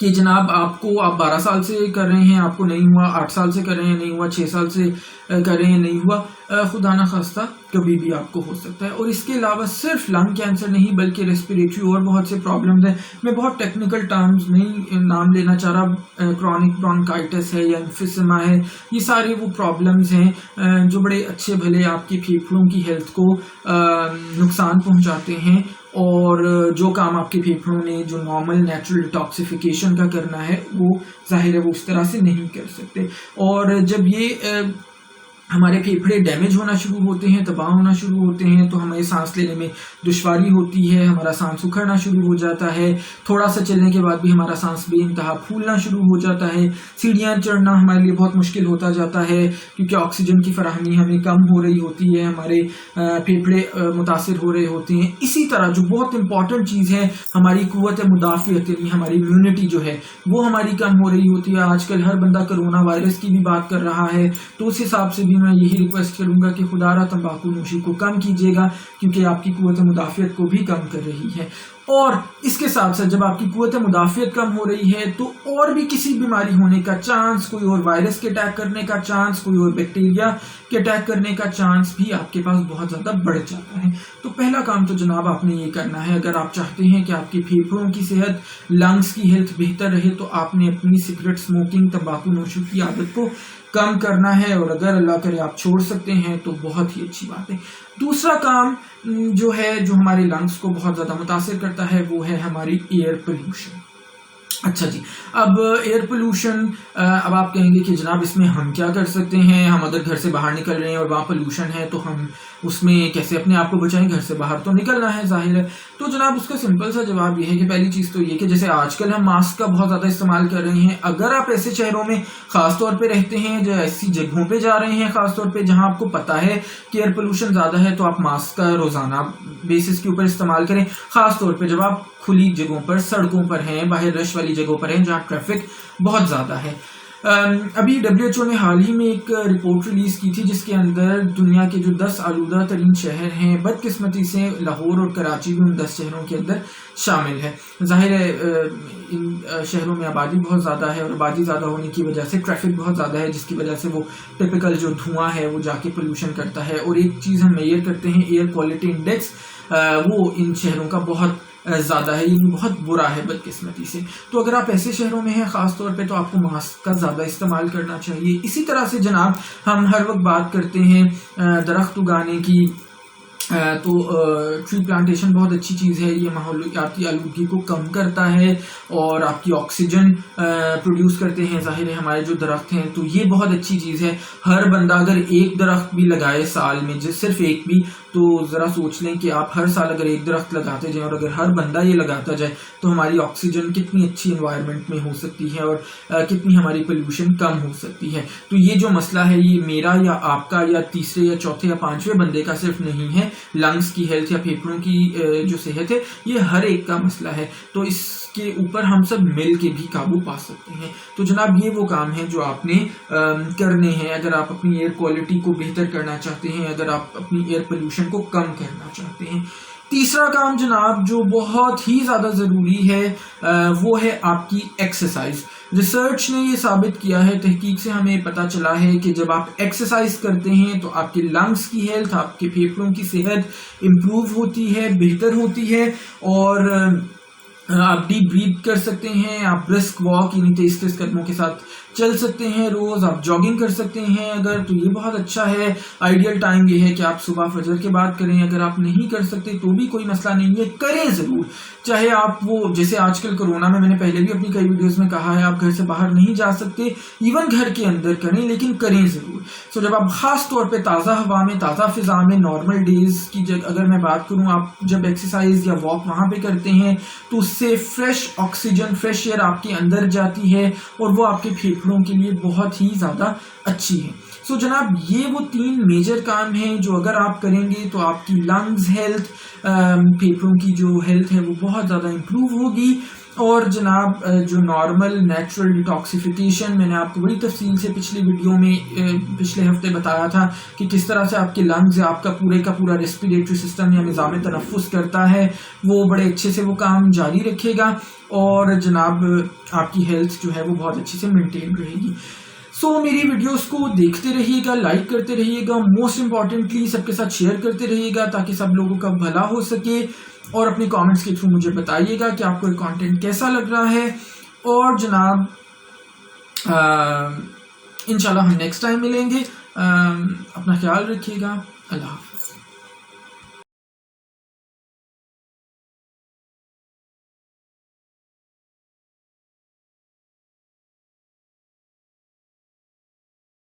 کہ جناب آپ 12 سال سے کر رہے ہیں، آپ کو نہیں ہوا، 8 سال سے کر رہے ہیں نہیں ہوا، 6 سال سے کر رہے ہیں نہیں ہوا، خدا نہ خواستہ کبھی بھی آپ کو ہو سکتا ہے۔ اور اس کے علاوہ صرف لنگ کینسر نہیں بلکہ ریسپیریٹری اور بہت سے پرابلمز ہیں، میں بہت ٹیکنیکل ٹرمز نہیں نام لینا چاہ رہا، کرونک برونکائٹس ہے یا انفیسما ہے، یہ سارے وہ پرابلمز ہیں جو بڑے اچھے بھلے آپ کی پھیپھڑوں کی ہیلتھ کو نقصان پہنچاتے ہیں، اور جو کام آپ کے پھیپھڑوں نے جو نارمل نیچرل ڈیٹاکسیفیکیشن کا کرنا ہے وہ ظاہر ہے وہ اس طرح سے نہیں کر سکتے۔ اور جب یہ ہمارے پھیپھڑے ڈیمیج ہونا شروع ہوتے ہیں، تباہ ہونا شروع ہوتے ہیں، تو ہمیں سانس لینے میں دشواری ہوتی ہے، ہمارا سانس اکھڑنا شروع ہو جاتا ہے، تھوڑا سا چلنے کے بعد بھی ہمارا سانس بے انتہا پھولنا شروع ہو جاتا ہے، سیڑھیاں چڑھنا ہمارے لیے بہت مشکل ہوتا جاتا ہے کیونکہ آکسیجن کی فراہمی ہمیں کم ہو رہی ہوتی ہے، ہمارے پھیپھڑے متاثر ہو رہے ہوتے ہیں۔ اسی طرح جو بہت امپورٹنٹ چیز ہے ہماری قوت مدافعت، یعنی ہماری امیونٹی جو ہے وہ ہماری کم ہو رہی ہوتی ہے۔ آج کل ہر بندہ کرونا وائرس کی بھی بات کر رہا ہے، تو اس حساب سے بھی میں یہی ریکویسٹ کروں گا کہ خدا را تمباکو نوشی کو کم کیجیے گا کیونکہ آپ کی قوت مدافعت کو بھی کم کر رہی ہے۔ اور اس کے ساتھ ساتھ جب آپ کی قوت مدافعت کم ہو رہی ہے تو اور بھی کسی بیماری ہونے کا چانس، کوئی اور وائرس کے اٹیک کرنے کا چانس، کوئی اور بیکٹیریا کے اٹیک کرنے کا چانس بھی آپ کے پاس بہت زیادہ بڑھ جاتا ہے۔ تو پہلا کام تو جناب آپ نے یہ کرنا ہے، اگر آپ چاہتے ہیں کہ آپ کی پھیپھڑوں کی صحت، لنگز کی ہیلتھ بہتر رہے، تو آپ نے اپنی سگریٹ اسموکنگ، تمباکو نوشی کی عادت کو کم کرنا ہے، اور اگر اللہ کرے آپ چھوڑ سکتے ہیں تو بہت ہی اچھی بات ہے۔ دوسرا کام جو ہے جو ہمارے لنگس کو بہت زیادہ متاثر کرتا ہے وہ ہے ہماری ایئر پولوشن۔ اچھا جی، اب ایئر پولوشن، اب آپ کہیں گے کہ جناب اس میں ہم کیا کر سکتے ہیں؟ ہم اگر گھر سے باہر نکل رہے ہیں اور وہاں پولوشن ہے تو ہم اس میں کیسے اپنے آپ کو بچائیں؟ گھر سے باہر تو نکلنا ہے ظاہر ہے۔ تو جناب اس کا سمپل سا جواب یہ ہے کہ پہلی چیز تو یہ کہ جیسے آج کل ہم ماسک کا بہت زیادہ استعمال کر رہے ہیں، اگر آپ ایسے شہروں میں خاص طور پہ رہتے ہیں، جو ایسی جگہوں پہ جا رہے ہیں خاص طور پہ جہاں آپ کو پتا ہے کہ ایئر پولوشن زیادہ ہے، تو آپ ماسک کا روزانہ بیسس کے اوپر استعمال کریں، خاص طور پہ جب آپ کھلی جگہوں پر، سڑکوں پر ہیں، باہر رش والی جگہوں پر ہیں جہاں ٹریفک بہت زیادہ ہے۔ ابھی WHO نے حال ہی میں ایک رپورٹ ریلیز کی تھی جس کے اندر دنیا کے جو 10 آلودہ ترین شہر ہیں، بدقسمتی سے لاہور اور کراچی بھی ان 10 شہروں کے اندر شامل ہے۔ ظاہر ہے ان شہروں میں آبادی بہت زیادہ ہے، اور آبادی زیادہ ہونے کی وجہ سے ٹریفک بہت زیادہ ہے، جس کی وجہ سے وہ ٹپیکل جو دھواں ہے وہ جا کے پولوشن کرتا ہے۔ اور ایک چیز ہم میئر کرتے ہیں ایئر کوالٹی انڈیکس، وہ ان شہروں کا بہت زیادہ ہے، یہ بہت برا ہے بدقسمتی سے۔ تو اگر آپ ایسے شہروں میں ہیں خاص طور پہ تو آپ کو ماسک کا زیادہ استعمال کرنا چاہیے۔ اسی طرح سے جناب ہم ہر وقت بات کرتے ہیں درخت اگانے کی، تو ٹری پلانٹیشن بہت اچھی چیز ہے، یہ ماحولیاتی آلودگی کو کم کرتا ہے اور آپ کی آکسیجن پروڈیوس کرتے ہیں، ظاہر ہے ہمارے جو درخت ہیں، تو یہ بہت اچھی چیز ہے۔ ہر بندہ اگر ایک درخت بھی لگائے سال میں، صرف ایک بھی، تو ذرا سوچ لیں کہ آپ ہر سال اگر ایک درخت لگاتے جائیں اور اگر ہر بندہ یہ لگاتا جائے تو ہماری آکسیجن کتنی اچھی انوائرمنٹ میں ہو سکتی ہے اور کتنی ہماری پولوشن کم ہو سکتی ہے۔ تو یہ جو مسئلہ ہے یہ میرا یا آپ کا یا تیسرے یا چوتھے یا پانچویں بندے کا صرف نہیں ہے، لنگس کی ہیلتھ یا پھیپھڑوں کی جو صحت ہے یہ ہر ایک کا مسئلہ ہے، تو اس کے اوپر ہم سب مل کے بھی قابو پا سکتے ہیں۔ تو جناب یہ وہ کام ہے جو آپ نے کرنے ہیں اگر آپ اپنی ایئر کوالٹی کو بہتر کرنا چاہتے ہیں، اگر آپ اپنی ایئر پولوشن کو کم کرنا چاہتے ہیں۔ تیسرا کام جناب جو بہت ہی زیادہ ضروری ہے وہ ہے آپ کی ایکسرسائز۔ ریسرچ نے یہ ثابت کیا ہے، تحقیق سے ہمیں پتہ چلا ہے کہ جب آپ ایکسرسائز کرتے ہیں تو آپ کے لنگس کی ہیلتھ، آپ کے پھیپھڑوں کی صحت امپروو ہوتی ہے، بہتر ہوتی ہے، اور آپ ڈیپ بریتھ کر سکتے ہیں، آپ برسک واک یعنی تیز تیز قدموں کے ساتھ چل سکتے ہیں روز، آپ جاگنگ کر سکتے ہیں اگر، تو یہ بہت اچھا ہے۔ آئیڈیل ٹائم یہ ہے کہ آپ صبح فجر کے بعد کریں، اگر آپ نہیں کر سکتے تو بھی کوئی مسئلہ نہیں ہے، کریں ضرور، چاہے آپ وہ جیسے آج کل کورونا میں نے پہلے بھی اپنی کئی ویڈیوز میں کہا ہے، آپ گھر سے باہر نہیں جا سکتے، ایون گھر کے اندر کریں لیکن کریں ضرور۔ سو جب آپ خاص طور پہ تازہ ہوا میں، تازہ فضا میں، نارمل ڈیز کی اگر میں بات کروں، آپ جب ایکسرسائز یا واک وہاں پہ کرتے ہیں تو اس سے فریش آکسیجن، فریش ایئر آپ کے اندر جاتی ہے اور وہ آپ کے پھیپھڑوں کے لیے بہت ہی زیادہ اچھی ہے۔ سو جناب یہ وہ 3 میجر کام ہیں جو اگر آپ کریں گے تو آپ کی لنگز ہیلتھ، پھیپھڑوں کی جو ہیلتھ ہے وہ بہت زیادہ امپروو ہوگی، اور جناب جو نارمل نیچرل ڈیٹاکسیفیکیشن میں نے آپ کو بڑی تفصیل سے پچھلی ویڈیو میں پچھلے ہفتے بتایا تھا کہ کس طرح سے آپ کے لنگز آپ کا پورا ریسپیریٹری سسٹم یا نظام تنفس کرتا ہے، وہ بڑے اچھے سے وہ کام جاری رکھے گا اور جناب آپ کی ہیلتھ جو ہے وہ بہت اچھے سے مینٹین رہے گی۔ سو میری ویڈیوز کو دیکھتے رہیے گا، لائک کرتے رہیے گا، موسٹ امپورٹنٹلی سب کے ساتھ شیئر کرتے رہیے گا تاکہ سب لوگوں کا بھلا ہو سکے، اور اپنے کامنٹس کے تھرو مجھے بتائیے گا کہ آپ کو یہ کانٹینٹ کیسا لگ رہا ہے۔ اور جناب انشاءاللہ ہم نیکسٹ ٹائم ملیں گے، اپنا خیال رکھیے گا، اللہ حافظ۔